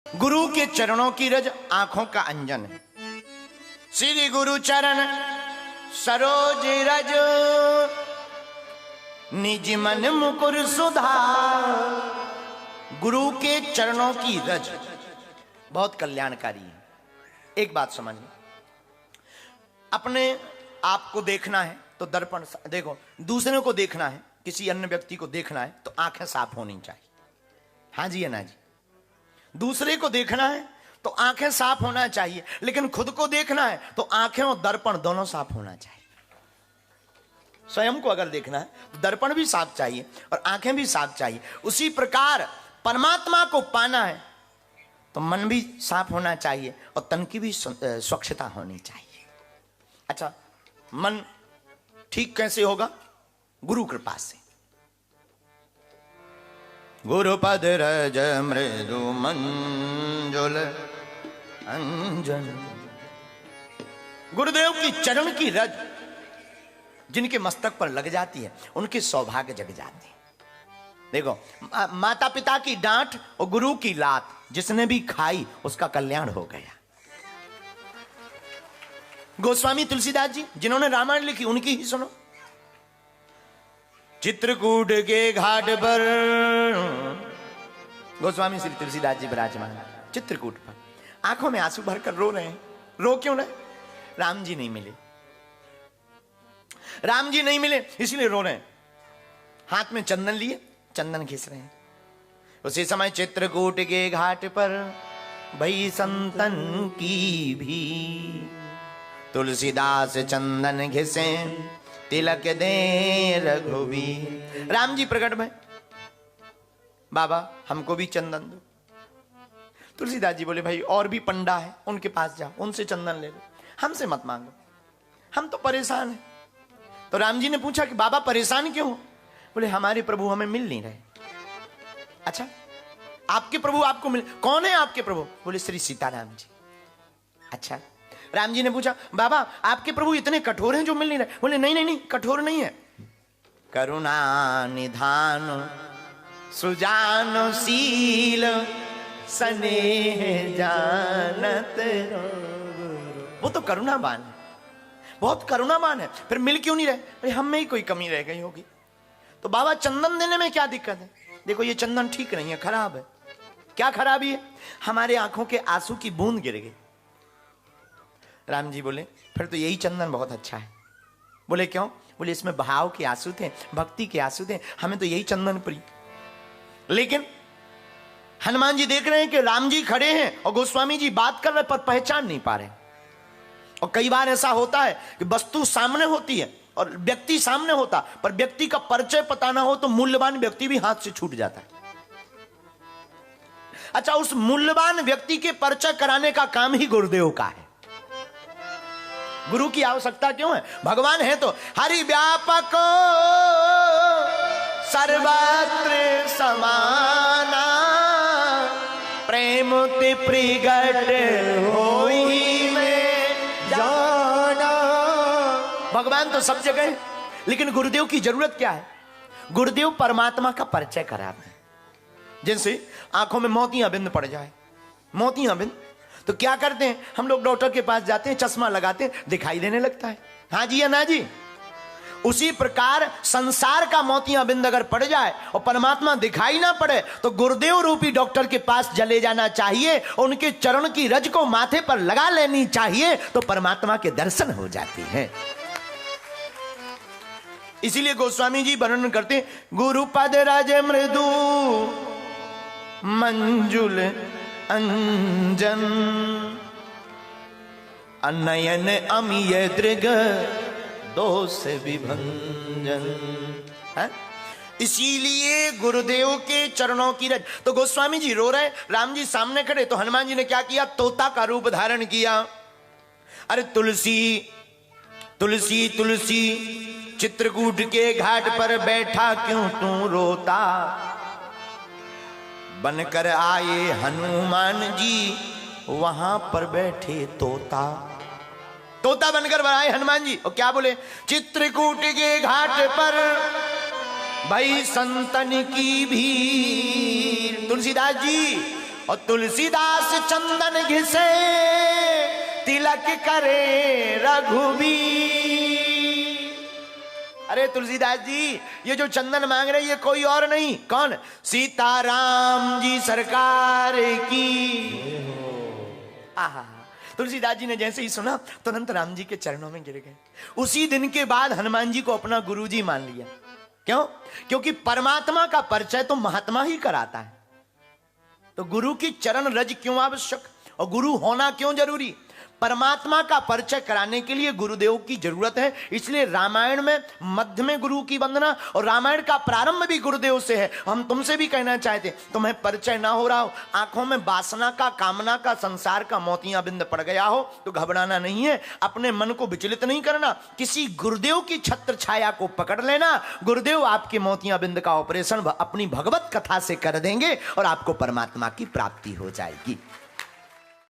गुरु के चरणों की रज आंखों का अंजन है। श्री गुरु चरण सरोज रज निज मन मुकुर सुधार। गुरु के चरणों की रज बहुत कल्याणकारी है। एक बात समझिए, अपने आप को देखना है तो दर्पण देखो, दूसरे को देखना है, किसी अन्य व्यक्ति को देखना है तो आंखें साफ होनी चाहिए। हाँ जी या ना जी? दूसरे को देखना है तो आंखें साफ होना चाहिए, लेकिन खुद को देखना है तो आंखें और दर्पण दोनों साफ होना चाहिए। स्वयं को अगर देखना है तो दर्पण भी साफ चाहिए और आंखें भी साफ चाहिए। उसी प्रकार परमात्मा को पाना है तो मन भी साफ होना चाहिए और तन की भी स्वच्छता होनी चाहिए। अच्छा, मन ठीक कैसे होगा? गुरु कृपा से। गुरुपद रज मृदु मंजुल अंजन। गुरुदेव की चरण की रज जिनके मस्तक पर लग जाती है उनके सौभाग्य जग जाते हैं। देखो, माता पिता की डांट और गुरु की लात जिसने भी खाई उसका कल्याण हो गया। गोस्वामी तुलसीदास जी जिन्होंने रामायण लिखी उनकी ही सुनो। चित्रकूट के घाट पर गोस्वामी श्री तुलसीदास जी विराजमान चित्रकूट पर, आंखों में आंसू भरकर रो रहे हैं। रो क्यों रहे? राम जी नहीं मिले, राम जी नहीं मिले इसलिए रो रहे हैं। हाथ में चंदन लिए, चंदन घिस रहे हैं। उसी समय चित्रकूट के घाट पर भई संतन की भी, तुलसीदास चंदन घिसे तिलक दे रघुवीर। राम जी प्रकट में, बाबा हमको भी चंदन दो। तुलसीदास जी बोले भाई और भी पंडा है, उनके पास जाओ, उनसे चंदन ले लो, हमसे मत मांगो, हम तो परेशान हैं। तो राम जी ने पूछा कि बाबा परेशान क्यों हो? बोले हमारे प्रभु हमें मिल नहीं रहे। अच्छा, आपके प्रभु आपको मिल, कौन है आपके प्रभु? बोले श्री सीताराम जी। अच्छा, राम जी ने पूछा बाबा आपके प्रभु इतने कठोर हैं जो मिल नहीं रहे? बोले नहीं नहीं नहीं, कठोर नहीं है, करुणा निधान सुजान शील स्नेह जानत। वो तो करुणावान है, बहुत करुणावान है, फिर मिल क्यों नहीं रहे? अरे हम में ही कोई कमी रह गई होगी। तो बाबा चंदन देने में क्या दिक्कत है? देखो ये चंदन ठीक नहीं है, खराब है। क्या खराबी है? हमारे आंखों के आंसू की बूंद गिर गई। राम जी बोले फिर तो यही चंदन बहुत अच्छा है। बोले क्यों? बोले इसमें भाव के आंसू थे, भक्ति के आंसू थे, हमें तो यही चंदन प्रिय। लेकिन हनुमान जी देख रहे हैं कि राम जी खड़े हैं और गोस्वामी जी बात कर रहे पर पहचान नहीं पा रहे। और कई बार ऐसा होता है कि वस्तु सामने होती है और व्यक्ति सामने होता, पर व्यक्ति का परिचय पता ना हो तो मूल्यवान व्यक्ति भी हाथ से छूट जाता है। अच्छा, उस मूल्यवान व्यक्ति के परिचय कराने का काम ही गुरुदेव का है। गुरु की आवश्यकता क्यों है? भगवान है तो हरि व्यापक सर्वत्र समाना, प्रेम ते प्रगट होई में जाना। भगवान तो सब जगह है, लेकिन गुरुदेव की जरूरत क्या है? गुरुदेव परमात्मा का परिचय कराते हैं। जैसे आंखों में मोतियां बिंद पड़ जाए, मोतियां बिंद, तो क्या करते हैं हम लोग? डॉक्टर के पास जाते हैं, चश्मा लगाते हैं, दिखाई देने लगता है। हाँ जी या ना जी? उसी प्रकार संसार का मोतियां बिंद अगर पड़ जाए और परमात्मा दिखाई ना पड़े तो गुरुदेव रूपी डॉक्टर के पास चले जाना चाहिए, उनके चरण की रज को माथे पर लगा लेनी चाहिए, तो परमात्मा के दर्शन हो जाते हैं। इसीलिए गोस्वामी जी वर्णन करते गुरुपद रज मृदु मंजुल अंजन, अनयन अमीय दृग दोष विभंजन। इसीलिए गुरुदेव के चरणों की रज। तो गोस्वामी जी रो रहे, राम जी सामने खड़े, तो हनुमान जी ने क्या किया? तोता का रूप धारण किया। अरे तुलसी तुलसी तुलसी, चित्रकूट के घाट पर बैठा क्यों तू रोता, बनकर आए हनुमान जी वहां पर बैठे तोता। तोता बनकर आए हनुमान जी और क्या बोले? चित्रकूट के घाट पर भाई संतन की भीड़। तुलसीदास जी और तुलसीदास चंदन घिसे तिलक करे रघुबीर। अरे तुलसीदास जी, ये जो चंदन मांग रहे ये कोई और नहीं, कौन? सीताराम जी सरकार की। आहा, तुलसीदास जी ने जैसे ही सुना तुरंत राम जी के चरणों में गिर गए। उसी दिन के बाद हनुमान जी को अपना गुरुजी मान लिया। क्यों? क्योंकि परमात्मा का परिचय तो महात्मा ही कराता है। तो गुरु की चरण रज क्यों आवश्यक और गुरु होना क्यों जरूरी? परमात्मा का परिचय कराने के लिए गुरुदेव की जरूरत है। इसलिए रामायण में मध्य में गुरु की वंदना और रामायण का प्रारंभ भी गुरुदेव से है। हम तुमसे भी कहना चाहते, तुम्हें परिचय ना हो रहा हो, आंखों में वासना का, कामना का, संसार का मोतियां बिंद पड़ गया हो तो घबराना नहीं है, अपने मन को विचलित नहीं करना, किसी गुरुदेव की छत्र छाया को पकड़ लेना। गुरुदेव आपके मोतियां बिंद का ऑपरेशन अपनी भगवत कथा से कर देंगे और आपको परमात्मा की प्राप्ति हो जाएगी।